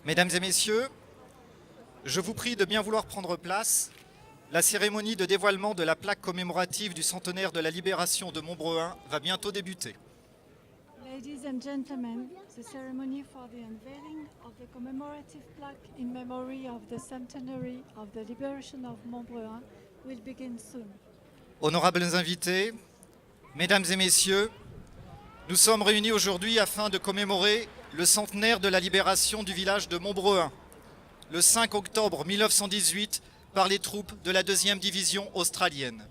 Mesdames et messieurs, je vous prie de bien vouloir prendre place. La cérémonie de dévoilement de la plaque commémorative du centenaire de la libération de Montbrehain va bientôt débuter. Ladies and gentlemen, the ceremony for the unveiling of the commemorative plaque in memory of the centenary of the liberation of Montbrehain will begin soon. Honorables invités, mesdames et messieurs, nous sommes réunis aujourd'hui afin de commémorer le centenaire de la libération du village de Montbrehain, le 5 octobre 1918, par les troupes de la 2e division australienne.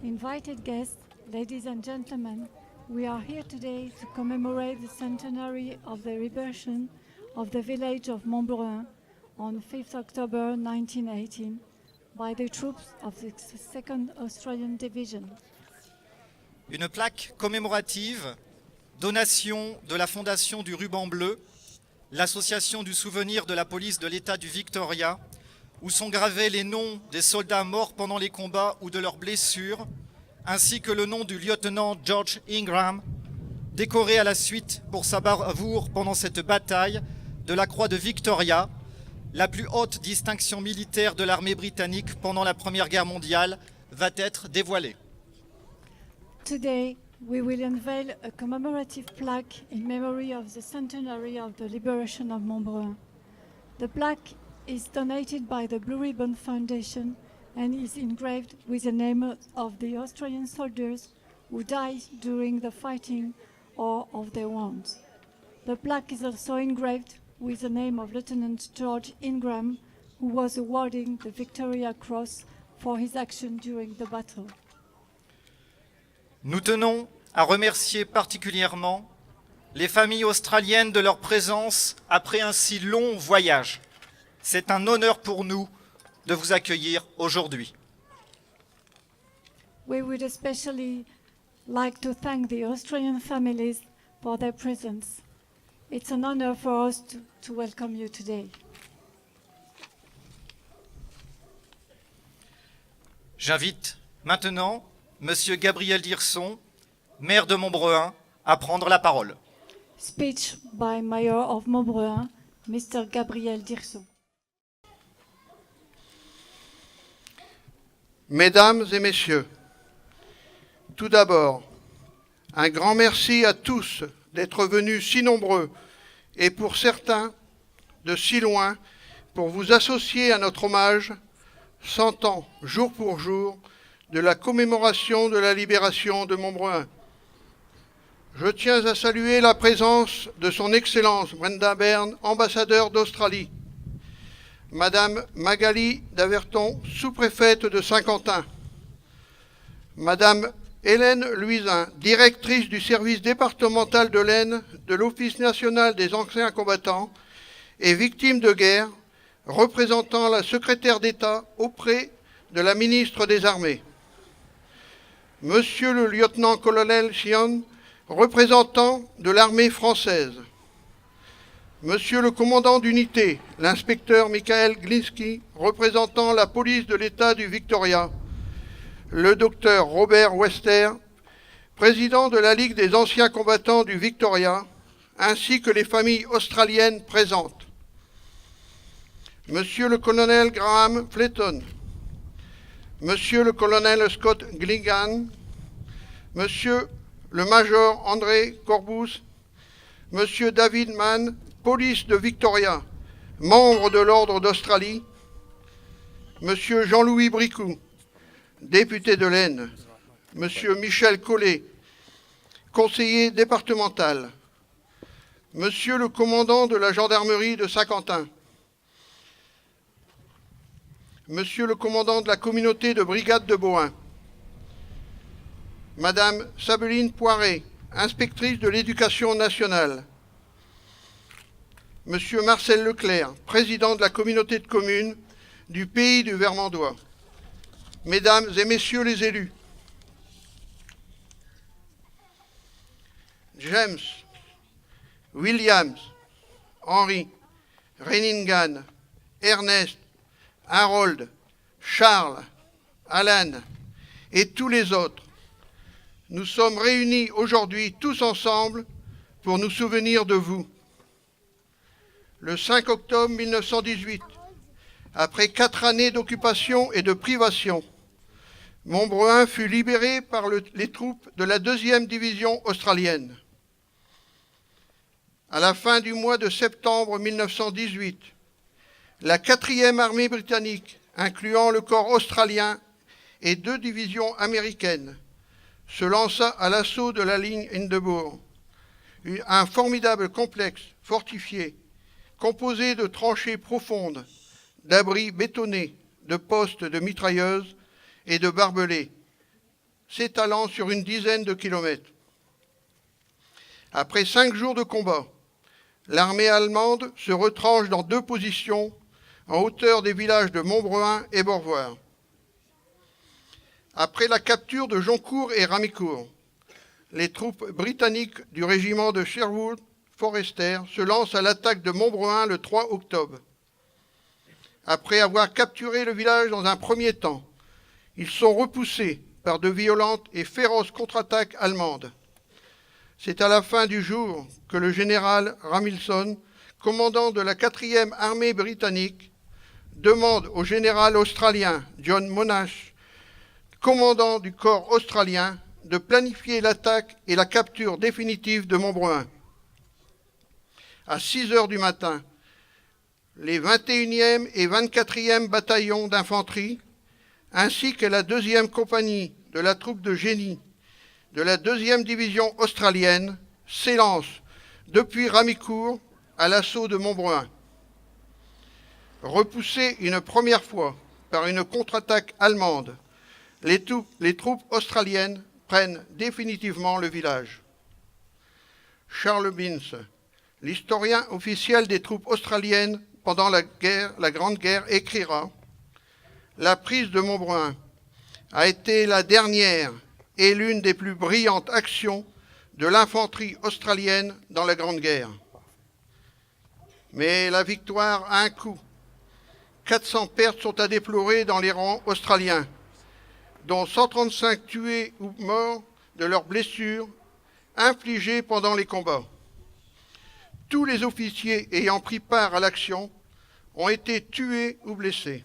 Invited guests, ladies and gentlemen, we are here today to commemorate the centenary of the liberation of the village of Montbrehain on 5th October 1918 by the troops of the 2nd Australian Division. Une plaque commémorative, donation de la Fondation du Ruban Bleu, l'association du souvenir de la police de l'État du Victoria, où sont gravés les noms des soldats morts pendant les combats ou de leurs blessures, ainsi que le nom du lieutenant Georges Ingram, décoré à la suite pour sa bravoure pendant cette bataille de la Croix de Victoria, la plus haute distinction militaire de l'armée britannique pendant la Première Guerre mondiale, va être dévoilée. Today, we will unveil a commemorative plaque in memory of the centenary of the liberation of Montbrehain. The plaque is donated by the Blue Ribbon Foundation and is engraved with the name of the Australian soldiers who died during the fighting or of their wounds. The plaque is also engraved with the name of Lieutenant Georges Ingram, who was awarding the Victoria Cross for his action during the battle. Nous tenons à remercier particulièrement les familles australiennes de leur présence après un si long voyage. C'est un honneur pour nous de vous accueillir aujourd'hui. We would especially like to thank the Australian families for their presence. It's an honor for us to welcome you today. J'invite maintenant Monsieur Gabriel Dirson, maire de Montbrehain, à prendre la parole. Speech by Mayor of Montbrehain, Mr. Gabriel Dirson. Mesdames et messieurs, tout d'abord, un grand merci à tous d'être venus si nombreux et pour certains de si loin pour vous associer à notre hommage 100 ans, jour pour jour, de la commémoration de la libération de Montbrehain. Je tiens à saluer la présence de son Excellence Brenda Berne, ambassadeur d'Australie, Madame Magalie Daverton, sous-préfète de Saint-Quentin, Madame Hélène Luisin, directrice du service départemental de l'Aisne de l'Office national des anciens combattants et victimes de guerre, représentant la secrétaire d'État auprès de la ministre des Armées, Monsieur le lieutenant-colonel Sion, représentant de l'armée française, Monsieur le commandant d'unité, l'inspecteur Michael Glinsky, représentant la police de l'État du Victoria, le docteur Robert Webster, président de la Ligue des anciens combattants du Victoria, ainsi que les familles australiennes présentes, Monsieur le colonel Graham Fletton, Monsieur le colonel Scott Gilligan, Monsieur le major André Corbus, Monsieur David Mann, police de Victoria, membre de l'Ordre d'Australie, Monsieur Jean-Louis Bricou, député de l'Aisne, Monsieur Michel Collet, conseiller départemental, Monsieur le commandant de la gendarmerie de Saint-Quentin, Monsieur le commandant de la communauté de brigade de Bohain, Madame Sabeline Poiré, inspectrice de l'éducation nationale, Monsieur Marcel Leclerc, président de la communauté de communes du pays du Vermandois, Mesdames et Messieurs les élus, James, Williams, Henri, Reningan, Ernest, Harold, Charles, Alan et tous les autres, nous sommes réunis aujourd'hui tous ensemble pour nous souvenir de vous. le 5 octobre 1918, après 4 années d'occupation et de privation, Montbrehain fut libéré par les troupes de la 2e division australienne. À la fin du mois de septembre 1918, la 4e armée britannique, incluant le corps australien et 2 divisions américaines, se lança à l'assaut de la ligne Hindenburg, un formidable complexe fortifié, composé de tranchées profondes, d'abris bétonnés, de postes de mitrailleuses et de barbelés, s'étalant sur une dizaine de kilomètres. Après 5 jours de combat, l'armée allemande se retranche dans 2 positions en hauteur des villages de Montbrehain et Beaurevoir. Après la capture de Joncourt et Ramicourt, les troupes britanniques du régiment de Sherwood Forester se lancent à l'attaque de Montbrehain le 3 octobre. Après avoir capturé le village dans un premier temps, ils sont repoussés par de violentes et féroces contre-attaques allemandes. C'est à la fin du jour que le général Ramilson, commandant de la 4e armée britannique, demande au général australien John Monash, commandant du corps australien, de planifier l'attaque et la capture définitive de Montbrehain. À 6 heures du matin, les 21e et 24e bataillons d'infanterie, ainsi que la 2e compagnie de la troupe de génie de la 2e division australienne, s'élancent depuis Ramicourt à l'assaut de Montbrehain. Repoussés une première fois par une contre-attaque allemande, les troupes australiennes prennent définitivement le village. Charles Binns, l'historien officiel des troupes australiennes pendant la Grande Guerre, écrira « La prise de Montbrehain a été la dernière et l'une des plus brillantes actions de l'infanterie australienne dans la Grande Guerre. Mais la victoire a un coût. 400 pertes sont à déplorer dans les rangs australiens, dont 135 tués ou morts de leurs blessures infligées pendant les combats. Tous les officiers ayant pris part à l'action ont été tués ou blessés.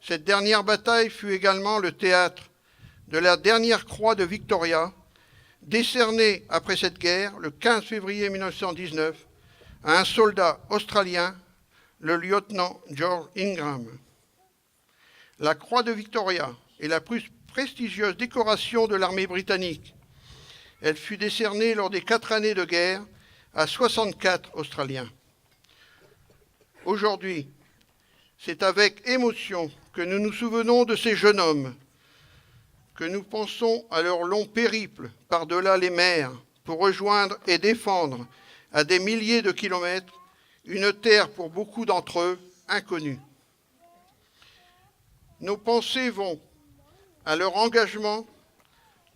Cette dernière bataille fut également le théâtre de la dernière croix de Victoria, décernée après cette guerre, le 15 février 1919, à un soldat australien, le lieutenant Georges Ingram. La croix de Victoria est la plus prestigieuse décoration de l'armée britannique. Elle fut décernée lors des 4 années de guerre à 64 Australiens. Aujourd'hui, c'est avec émotion que nous nous souvenons de ces jeunes hommes, que nous pensons à leur long périple par-delà les mers pour rejoindre et défendre à des milliers de kilomètres une terre pour beaucoup d'entre eux inconnue. Nos pensées vont à leur engagement,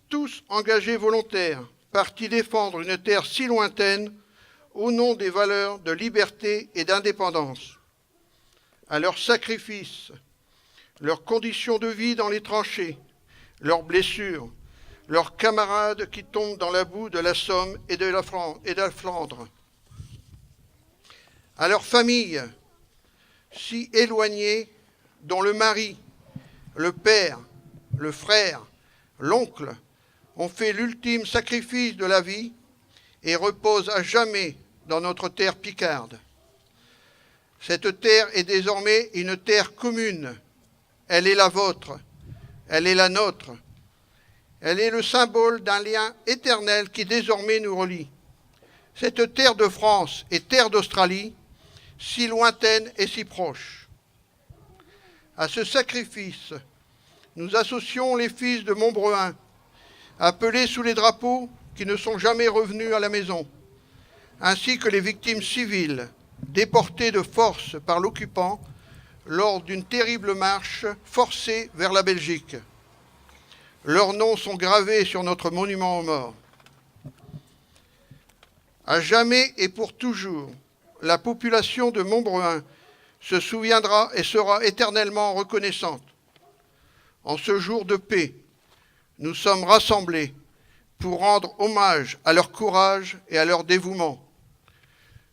tous engagés volontaires, partis défendre une terre si lointaine au nom des valeurs de liberté et d'indépendance, à leurs sacrifices, leurs conditions de vie dans les tranchées, leurs blessures, leurs camarades qui tombent dans la boue de la Somme et de la Flandre, à leurs familles si éloignées dont le mari, le père, le frère, l'oncle ont fait l'ultime sacrifice de la vie et reposent à jamais dans notre terre picarde. Cette terre est désormais une terre commune. Elle est la vôtre, elle est la nôtre. Elle est le symbole d'un lien éternel qui désormais nous relie. Cette terre de France et terre d'Australie, si lointaine et si proche. À ce sacrifice, nous associons les fils de Montbrehain, appelés sous les drapeaux qui ne sont jamais revenus à la maison, ainsi que les victimes civiles déportées de force par l'occupant lors d'une terrible marche forcée vers la Belgique. Leurs noms sont gravés sur notre monument aux morts. À jamais et pour toujours, la population de Montbrehain se souviendra et sera éternellement reconnaissante. En ce jour de paix, nous sommes rassemblés pour rendre hommage à leur courage et à leur dévouement.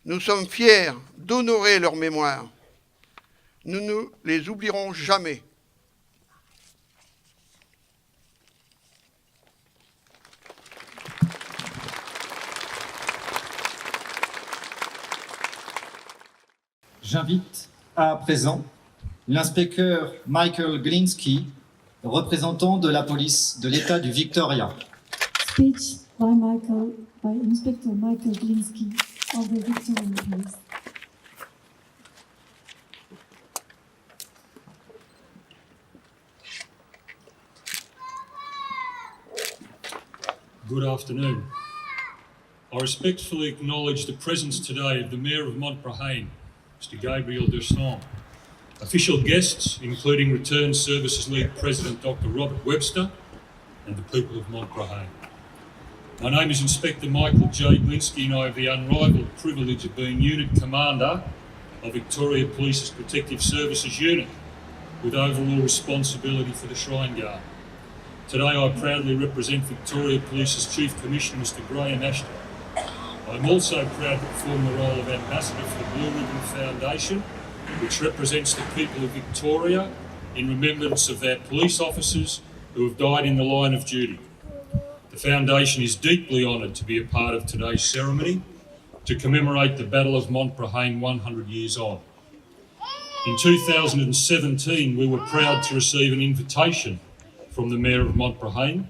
Nous sommes fiers d'honorer leur mémoire. Nous ne les oublierons jamais. J'invite à présent l'inspecteur Michael Glinsky, représentant de la police de l'État du Victoria. Speech by Inspector Michael Glinsky of the Victorian Police. Good afternoon. I respectfully acknowledge the presence today of the Mayor of Montbrehain, Mr. Gabriel Dirson, official guests, including Return Services League President Dr. Robert Webster, and the people of Montbrehain. My name is Inspector Michael J. Glinsky, and I have the unrivalled privilege of being Unit Commander of Victoria Police's Protective Services Unit, with overall responsibility for the Shrine Guard. Today I proudly represent Victoria Police's Chief Commissioner, Mr. Graham Ashton. I am also proud to perform the role of Ambassador for the Blue Ribbon Foundation, which represents the people of Victoria in remembrance of their police officers who have died in the line of duty. The Foundation is deeply honoured to be a part of today's ceremony to commemorate the Battle of Montbrehain 100 years on. In 2017, we were proud to receive an invitation from the Mayor of Montbrehain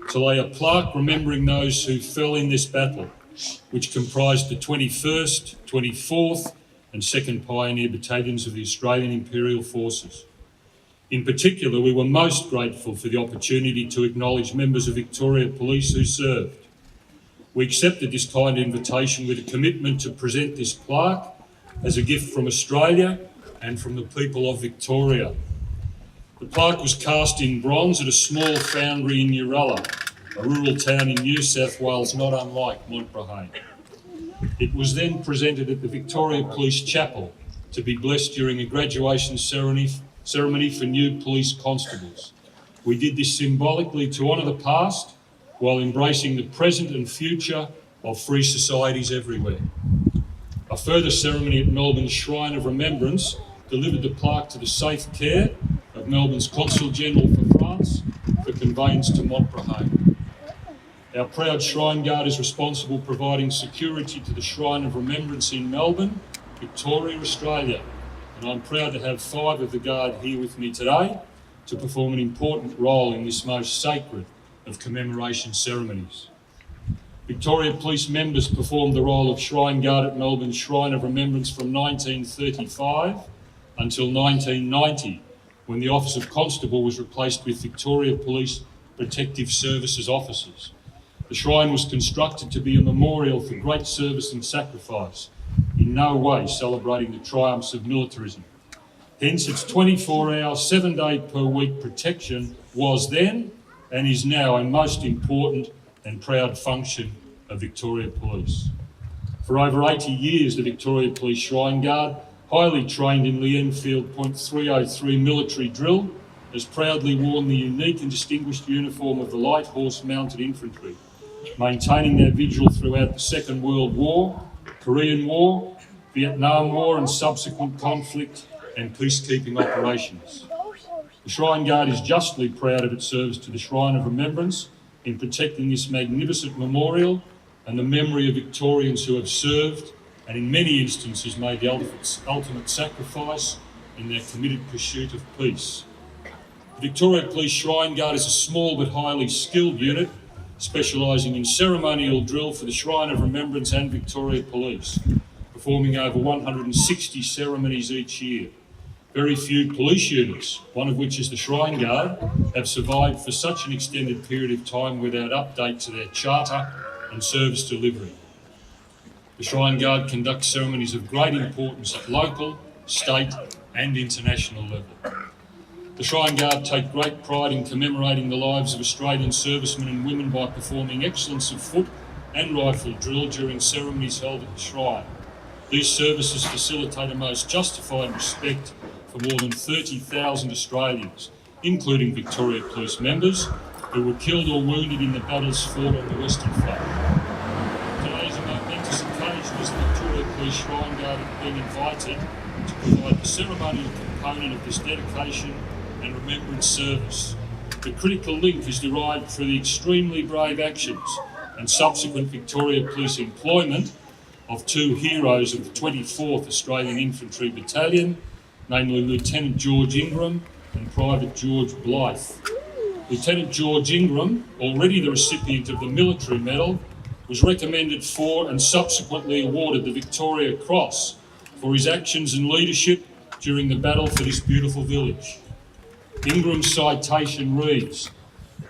to lay a plaque remembering those who fell in this battle, which comprised the 21st, 24th and 2nd Pioneer Battalions of the Australian Imperial Forces. In particular, we were most grateful for the opportunity to acknowledge members of Victoria Police who served. We accepted this kind invitation with a commitment to present this plaque as a gift from Australia and from the people of Victoria. The plaque was cast in bronze at a small foundry in Uralla, a rural town in New South Wales not unlike Montbrehain. It was then presented at the Victoria Police Chapel to be blessed during a graduation ceremony for new police constables. We did this symbolically to honour the past while embracing the present and future of free societies everywhere. A further ceremony at Melbourne's Shrine of Remembrance delivered the plaque to the safe care of Melbourne's Consul General for France for conveyance to Montbrehain. Our proud Shrine Guard is responsible for providing security to the Shrine of Remembrance in Melbourne, Victoria, Australia, and I'm proud to have 5 of the Guard here with me today to perform an important role in this most sacred of commemoration ceremonies. Victoria Police members performed the role of Shrine Guard at Melbourne's Shrine of Remembrance from 1935 until 1990, when the Office of Constable was replaced with Victoria Police Protective Services officers. The shrine was constructed to be a memorial for great service and sacrifice, in no way celebrating the triumphs of militarism. Hence, its 24-hour, 7-day-per-week protection was then and is now a most important and proud function of Victoria Police. For over 80 years, the Victoria Police Shrine Guard, highly trained in the Enfield .303 military drill, has proudly worn the unique and distinguished uniform of the Light Horse Mounted Infantry, maintaining their vigil throughout the Second World War, Korean War, Vietnam War and subsequent conflict and peacekeeping operations. The Shrine Guard is justly proud of its service to the Shrine of Remembrance in protecting this magnificent memorial and the memory of Victorians who have served and in many instances made the ultimate sacrifice in their committed pursuit of peace. The Victoria Police Shrine Guard is a small but highly skilled unit specialising in ceremonial drill for the Shrine of Remembrance and Victoria Police, performing over 160 ceremonies each year. Very few police units, one of which is the Shrine Guard, have survived for such an extended period of time without update to their charter and service delivery. The Shrine Guard conducts ceremonies of great importance at local, state and international level. The Shrine Guard take great pride in commemorating the lives of Australian servicemen and women by performing excellence of foot and rifle drill during ceremonies held at the Shrine. These services facilitate a most justified respect for more than 30,000 Australians, including Victoria Police members, who were killed or wounded in the battles fought on the Western Front. Today is a momentous occasion as the Victoria Police without being invited to provide the ceremonial component of this dedication and remembrance service. The critical link is derived through the extremely brave actions and subsequent Victoria Police employment of two heroes of the 24th Australian Infantry Battalion, namely Lieutenant Georges Ingram and Private George Blythe. Lieutenant Georges Ingram, already the recipient of the Military Medal, was recommended for and subsequently awarded the Victoria Cross for his actions and leadership during the battle for this beautiful village. Ingram's citation reads,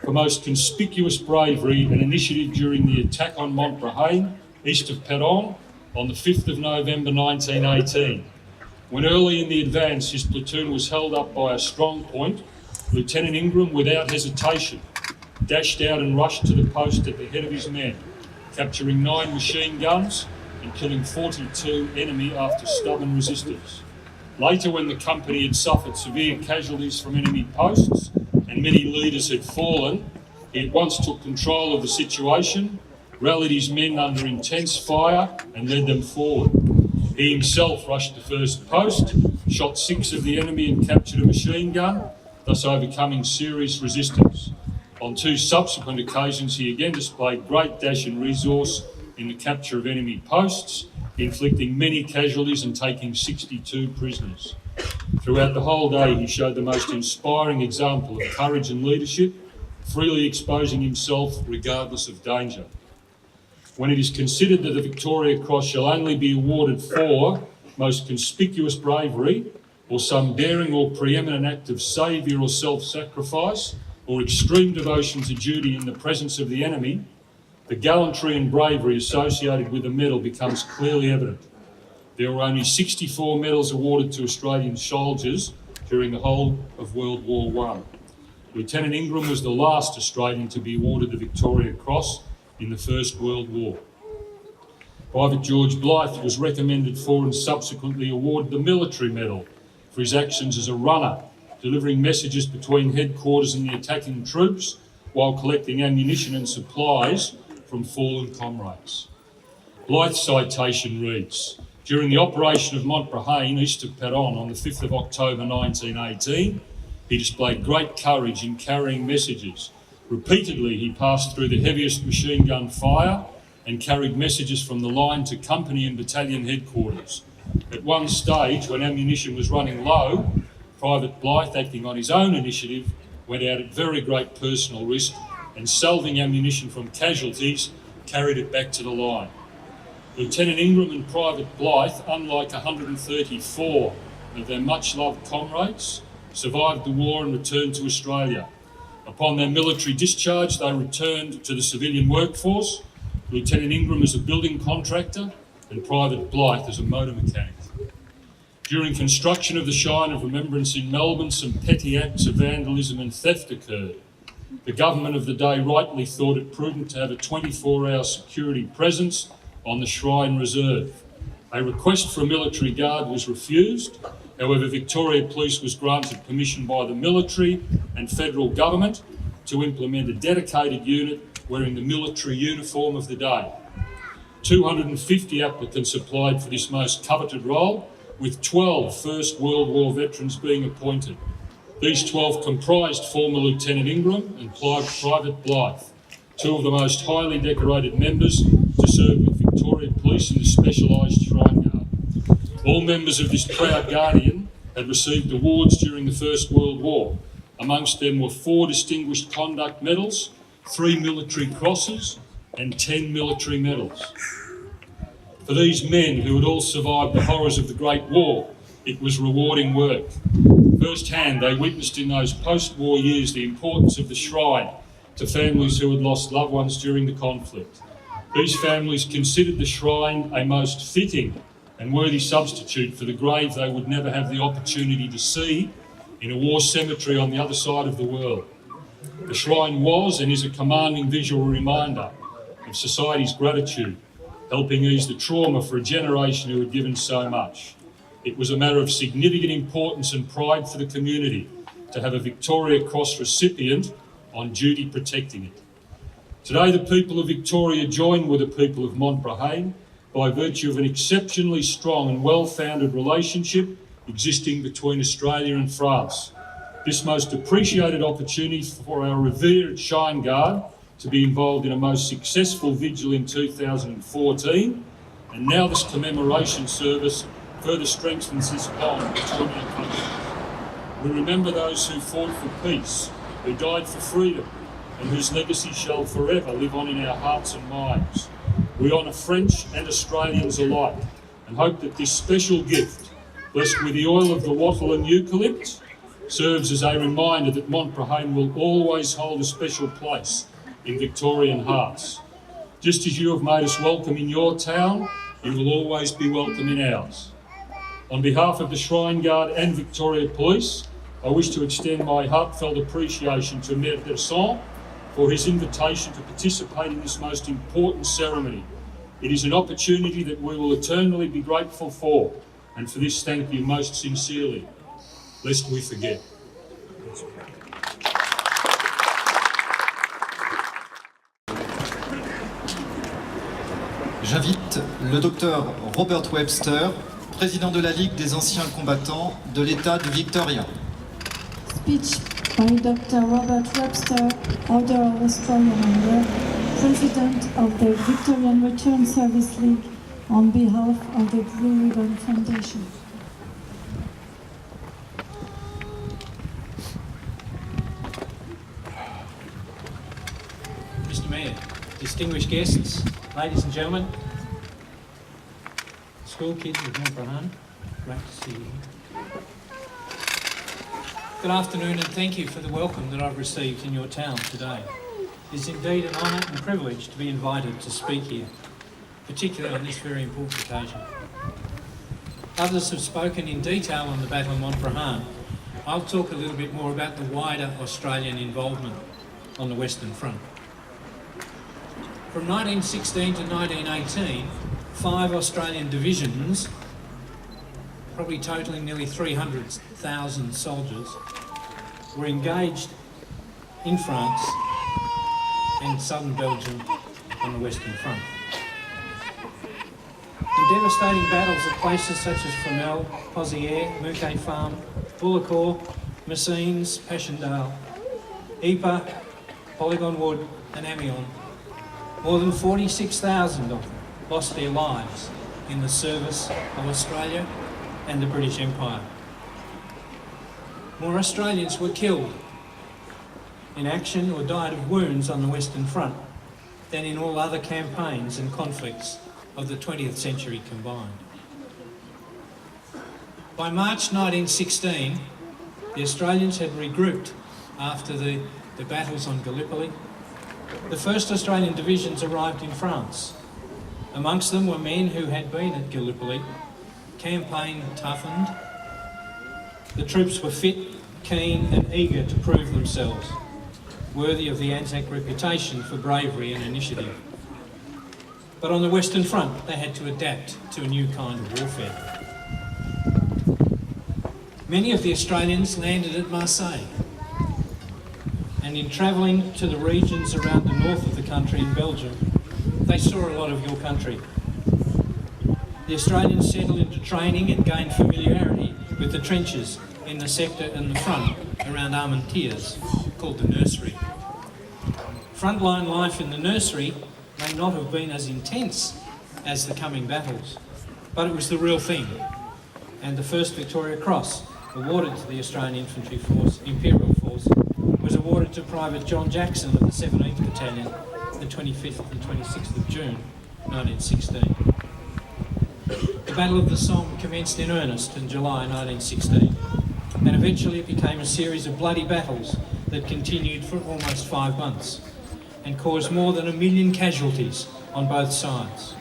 "For most conspicuous bravery and initiative during the attack on Montbrehain, east of Berne, on the 5th of November 1918. When early in the advance his platoon was held up by a strong point, Lieutenant Ingram, without hesitation, dashed out and rushed to the post at the head of his men, capturing 9 machine guns and killing 42 enemy after stubborn resistance. Later, when the company had suffered severe casualties from enemy posts and many leaders had fallen, he at once took control of the situation, rallied his men under intense fire and led them forward. He himself rushed the first post, shot 6 of the enemy and captured a machine gun, thus overcoming serious resistance. On 2 subsequent occasions, he again displayed great dash and resource in the capture of enemy posts, inflicting many casualties and taking 62 prisoners. Throughout the whole day, he showed the most inspiring example of courage and leadership, freely exposing himself regardless of danger. When it is considered that the Victoria Cross shall only be awarded for most conspicuous bravery or some daring or preeminent act of saviour or self-sacrifice or extreme devotion to duty in the presence of the enemy, the gallantry and bravery associated with the medal becomes clearly evident. There were only 64 medals awarded to Australian soldiers during the whole of World War I. Lieutenant Ingram was the last Australian to be awarded the Victoria Cross in the First World War. Private George Blythe was recommended for and subsequently awarded the Military Medal for his actions as a runner, delivering messages between headquarters and the attacking troops while collecting ammunition and supplies from fallen comrades. Blythe's citation reads, "During the operation of Montbrehain, east of Berne, on the 5th of October 1918, he displayed great courage in carrying messages. Repeatedly, he passed through the heaviest machine gun fire and carried messages from the line to company and battalion headquarters. At one stage, when ammunition was running low, Private Blythe, acting on his own initiative, went out at very great personal risk and, salving ammunition from casualties, carried it back to the line. Lieutenant Ingram and Private Blythe, unlike 134 of their much-loved comrades, survived the war and returned to Australia. Upon their military discharge, they returned to the civilian workforce, Lieutenant Ingram as a building contractor and Private Blythe as a motor mechanic. During construction of the Shrine of Remembrance in Melbourne, some petty acts of vandalism and theft occurred. The government of the day rightly thought it prudent to have a 24-hour security presence on the Shrine Reserve. A request for a military guard was refused. However, Victoria Police was granted permission by the military and federal government to implement a dedicated unit wearing the military uniform of the day. 250 applicants applied for this most coveted role, with 12 First World War veterans being appointed. These 12 comprised former Lieutenant Ingram and Private Blythe, 2 of the most highly decorated members to serve with Victoria Police in the specialised Shrine Guard. All members of this proud Guardian had received awards during the First World War. Amongst them were 4 Distinguished Conduct Medals, 3 Military Crosses and 10 Military Medals. For these men who had all survived the horrors of the Great War, it was rewarding work. Firsthand, they witnessed in those post-war years the importance of the shrine to families who had lost loved ones during the conflict. These families considered the shrine a most fitting and worthy substitute for the grave they would never have the opportunity to see in a war cemetery on the other side of the world. The shrine was and is a commanding visual reminder of society's gratitude, helping ease the trauma for a generation who had given so much. It was a matter of significant importance and pride for the community to have a Victoria Cross recipient on duty protecting it. Today, the people of Victoria join with the people of Montbrehain by virtue of an exceptionally strong and well-founded relationship existing between Australia and France. This most appreciated opportunity for our revered Shine Guard to be involved in a most successful vigil in 2014, and now this commemoration service further strengthens this bond between our countries. We remember those who fought for peace, who died for freedom, and whose legacy shall forever live on in our hearts and minds. We honour French and Australians alike and hope that this special gift, blessed with the oil of the wattle and eucalypt, serves as a reminder that Montbrehain will always hold a special place in Victorian hearts. Just as you have made us welcome in your town, you will always be welcome in ours. On behalf of the Shrine Guard and Victoria Police, I wish to extend my heartfelt appreciation to Mayor Dirson for his invitation to participate in this most important ceremony. It is an opportunity that we will eternally be grateful for, and for this thank you most sincerely, lest we forget. J'invite le docteur Robert Webster, président de la Ligue des anciens combattants de l'État du Victoria. Speech by Dr. Robert Webster, Order of Australian Order, President of the Victorian Return Service League, on behalf of the Blue Ribbon Foundation. Mr. Mayor, distinguished guests, ladies and gentlemen, school kids of Montbrehain, great to see you. Good afternoon and thank you for the welcome that I've received in your town today. It is indeed an honour and privilege to be invited to speak here, particularly on this very important occasion. Others have spoken in detail on the Battle of Montbrehain. I'll talk a little bit more about the wider Australian involvement on the Western Front. From 1916 to 1918, 5 Australian divisions, probably totalling nearly 300,000 soldiers, were engaged in France and southern Belgium on the Western Front. In devastating battles at places such as Fromelles, Pozières, Mouquet Farm, Bullecourt, Messines, Passchendaele, Ypres, Polygon Wood and Amiens, more than 46,000 of them lost their lives in the service of Australia and the British Empire. More Australians were killed in action or died of wounds on the Western Front than in all other campaigns and conflicts of the 20th century combined. By March 1916, the Australians had regrouped after the battles on Gallipoli. The first Australian divisions arrived in France. Amongst them were men who had been at Gallipoli, campaign toughened. The troops were fit, keen and eager to prove themselves, worthy of the Anzac reputation for bravery and initiative. But on the Western Front, they had to adapt to a new kind of warfare. Many of the Australians landed at Marseille, and in travelling to the regions around the north of the country in Belgium, they saw a lot of your country. The Australians settled into training and gained familiarity with the trenches in the sector and the front around Armentières, called the nursery. Frontline life in the nursery may not have been as intense as the coming battles, but it was the real thing. And the first Victoria Cross, awarded to the Australian Infantry Force, Imperial Force, was awarded to Private John Jackson of the 17th Battalion, the 25th and 26th of June, 1916. The Battle of the Somme commenced in earnest in July 1916, and eventually it became a series of bloody battles that continued for almost 5 months and caused more than 1 million casualties on both sides.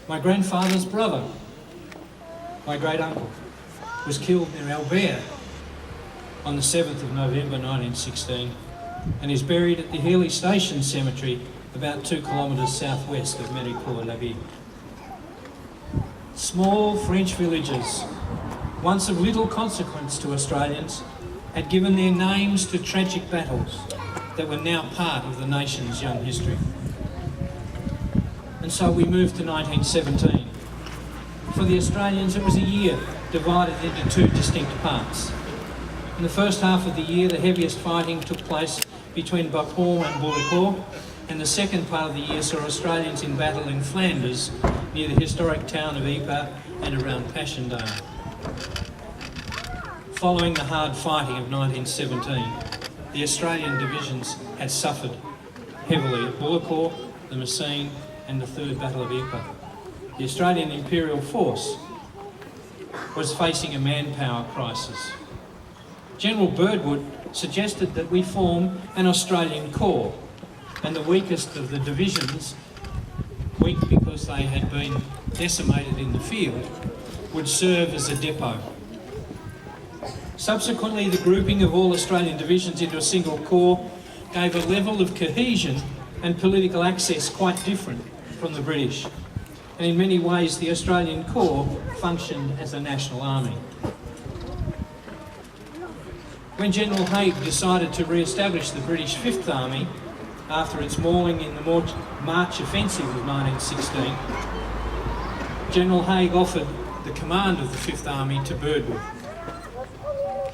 My grandfather's brother, my great uncle, was killed near Albert on the 7th of November 1916 and is buried at the Healy Station Cemetery about 2 kilometres southwest of Méricourt-l'Abbé. Small French villages, once of little consequence to Australians, had given their names to tragic battles that were now part of the nation's young history. and so we moved to 1917. For the Australians, it was a year divided into two distinct parts. In the first half of the year, the heaviest fighting took place between Bapaume and Bullecourt, and the second part of the year saw Australians in battle in Flanders, near the historic town of Ypres and around Passchendaele. Following the hard fighting of 1917, the Australian divisions had suffered heavily at Bullecourt, the Messines and the Third Battle of Ypres. The Australian Imperial Force was facing a manpower crisis. General Birdwood suggested that we form an Australian Corps, and the weakest of the divisions, weak because they had been decimated in the field, would serve as a depot. Subsequently, the grouping of all Australian divisions into a single corps gave a level of cohesion and political access quite different from the British. And in many ways, the Australian Corps functioned as a national army. When General Haig decided to re-establish the British Fifth Army after its mauling in the March offensive of 1916, General Haig offered the command of the Fifth Army to Birdwood.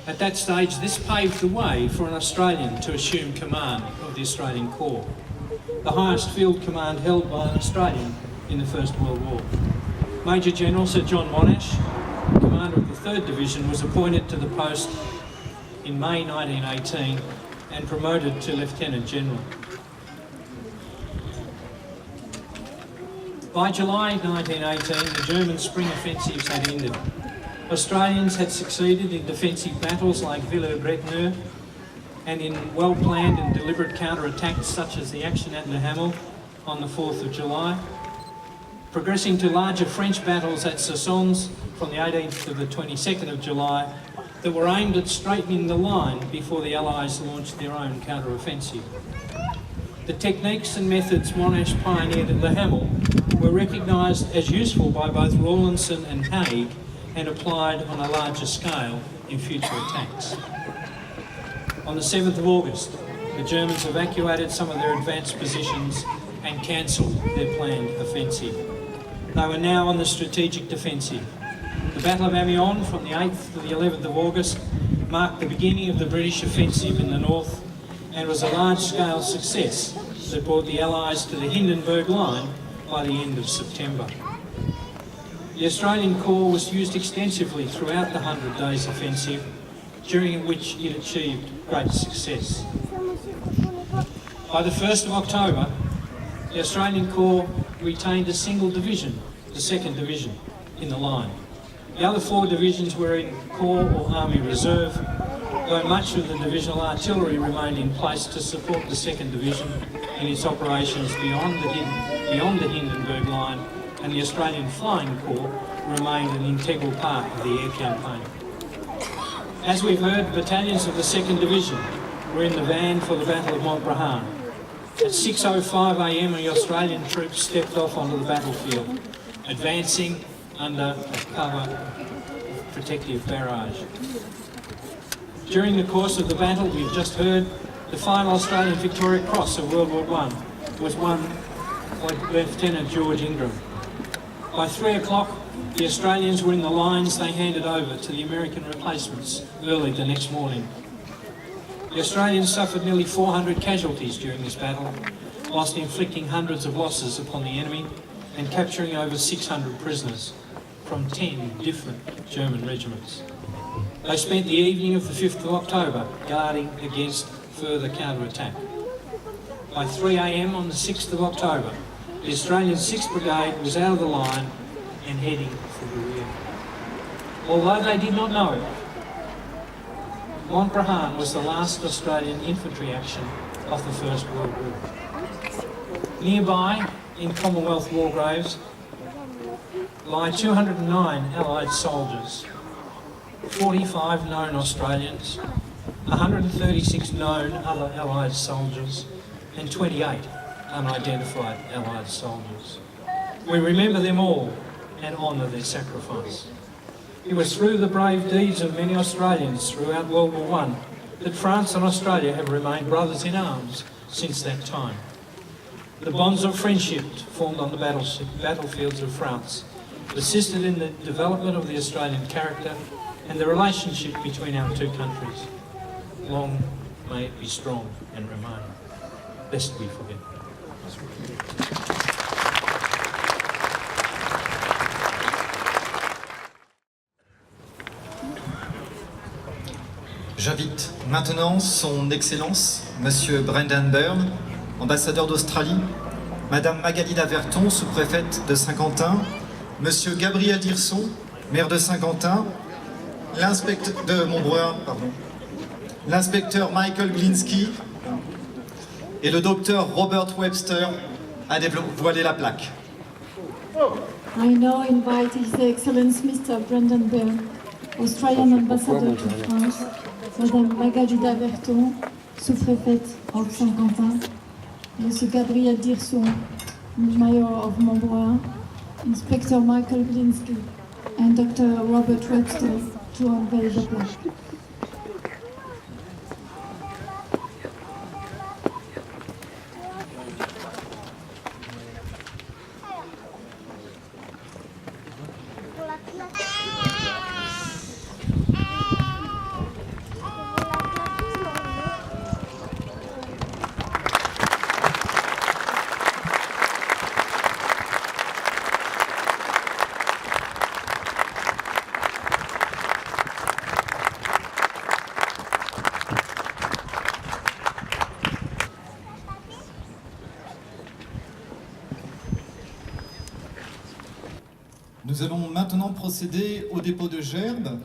At that stage, this paved the way for an Australian to assume command of the Australian Corps, the highest field command held by an Australian in the First World War. Major General Sir John Monash, commander of the 3rd Division, was appointed to the post in May 1918 and promoted to Lieutenant General. By July 1918, the German spring offensives had ended. Australians had succeeded in defensive battles like Villers-Bretonneux and in well-planned and deliberate counter-attacks such as the action at Le Hamel on the 4th of July, progressing to larger French battles at Soissons from the 18th to the 22nd of July that were aimed at straightening the line before the Allies launched their own counter-offensive. The techniques and methods Monash pioneered at Le Hamel were recognised as useful by both Rawlinson and Haig and applied on a larger scale in future attacks. On the 7th of August, the Germans evacuated some of their advanced positions and cancelled their planned offensive. They were now on the strategic defensive. The Battle of Amiens from the 8th to the 11th of August marked the beginning of the British offensive in the north and was a large-scale success that brought the Allies to the Hindenburg Line by the end of September. The Australian Corps was used extensively throughout the 100 Days offensive, during which it achieved great success. By the 1st of October, the Australian Corps retained a single division, the 2nd Division, in the line. The other 4 divisions were in Corps or Army Reserve, though much of the divisional artillery remained in place to support the 2nd Division in its operations beyond the Hindenburg Line, and the Australian Flying Corps remained an integral part of the air campaign. As we've heard, battalions of the 2nd Division were in the van for the Battle of Montbrehain. At 6:05 a.m, the Australian troops stepped off onto the battlefield, advancing under a cover of protective barrage. During the course of the battle, we've just heard, the final Australian Victoria Cross of World War I was won by Lieutenant Georges Ingram. By 3 o'clock, the Australians were in the lines they handed over to the American replacements early the next morning. The Australians suffered nearly 400 casualties during this battle, whilst inflicting hundreds of losses upon the enemy and capturing over 600 prisoners from 10 different German regiments. They spent the evening of the 5th of October guarding against further counterattack. By 3 a.m. on the 6th of October, the Australian 6th Brigade was out of the line and heading for the rear. Although they did not know it, Montbrehain was the last Australian infantry action of the First World War. Nearby, in Commonwealth war graves, lie 209 Allied soldiers, 45 known Australians, 136 known other Allied soldiers, and 28 unidentified Allied soldiers. We remember them all and honour their sacrifice. It was through the brave deeds of many Australians throughout World War I that France and Australia have remained brothers in arms since that time. The bonds of friendship formed on the battlefields of France assisted in the development of the Australian character and the relationship between our two countries. Long may it be strong and remain. Lest we forget. J'invite maintenant son Excellence, Monsieur Brendan Berne, ambassadeur d'Australie, Madame Magalie Daverton, sous-préfète de Saint-Quentin, Monsieur Gabriel Dirson, maire de Saint-Quentin, l'inspecteur de Montbrehain, l'inspecteur Michael Glinsky et le docteur Robert Webster à dévoiler la plaque. I now invite His Excellency Mr. Brendan Berne, Australian Ambassador to France, Madame Magalie Daverton, sous-préfète of Saint-Quentin, Monsieur Gabriel Dirson, Mayor of Montbrehain, Inspector Michael Glinsky, and Dr. Robert Webster to unveil the plaque. Nous allons maintenant procéder au dépôt de gerbes.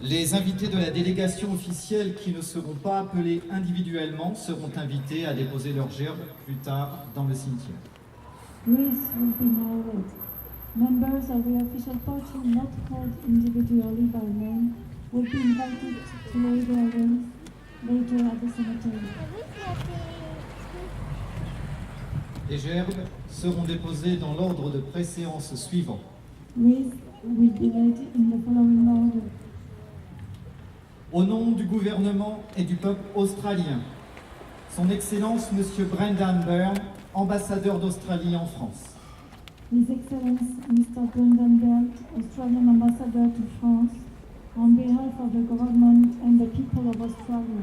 Les invités de la délégation officielle qui ne seront pas appelés individuellement seront invités à déposer leurs gerbes plus tard dans le cimetière. Wreaths will be now read. Members of the official party not called individually by name will be invited to lay their wreaths later at the cemetery. Les gerbes seront déposées dans l'ordre de préséance suivant. Wreaths will be laid in the following order. Au nom du gouvernement et du peuple australien, Son Excellence Monsieur Brendan Berne, ambassadeur d'Australie en France. His Excellency Mr. Brendan Berne, Australian Ambassador to France, on behalf of the government and the people of Australia.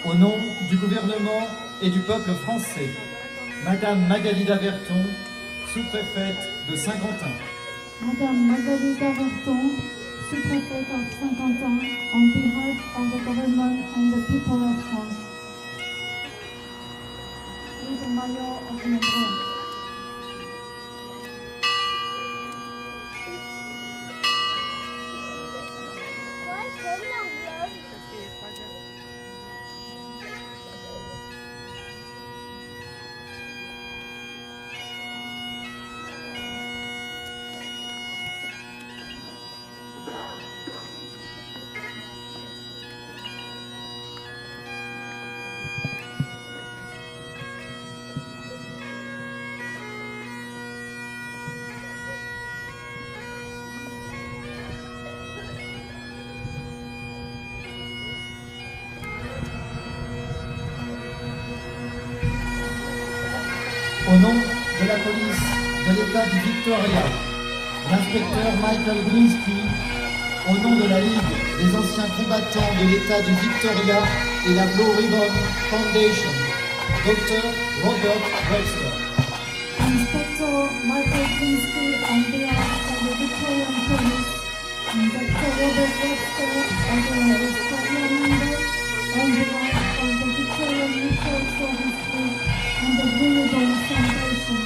Au nom du gouvernement et du peuple français, Madame Magalie Daverton, sous-préfète de Saint-Quentin. Madame Marjorie Richard, sous-préfète of Saint-Quentin, on behalf of the government and the people of France. With the Mayor of Montbrehain. Au nom de la police de l'État du Victoria, l'inspecteur Michael Glinsky, au nom de la Ligue des anciens combattants de l'État du Victoria et la Blue Ribbon Foundation, Dr. Robert Webster. Inspector Michael Glinsky on behalf of the Victorian Police and Dr. Robert Webster as an Australian member on behalf of the Victorian Research Service Group and the Blue Ribbon Foundation.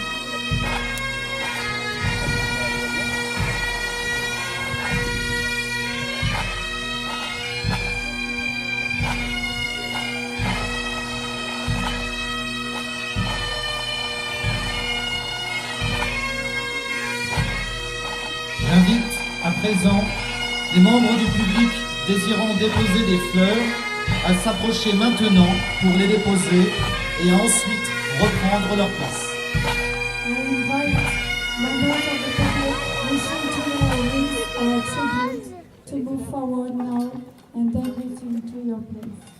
J'invite à présent les membres du public désirant déposer des fleurs à s'approcher maintenant pour les déposer et à ensuite reprendre leur place. I invite members of the public wishing to give a wreath or a tribute to move forward now and then return to your place.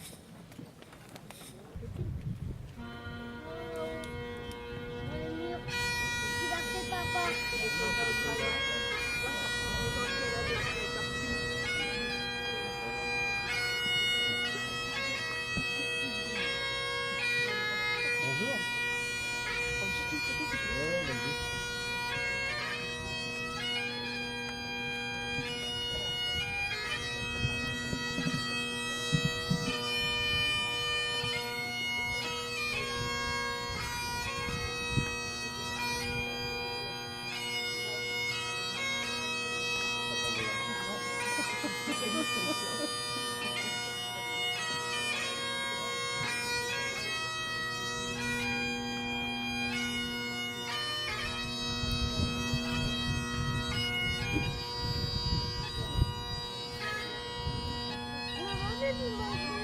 Maman,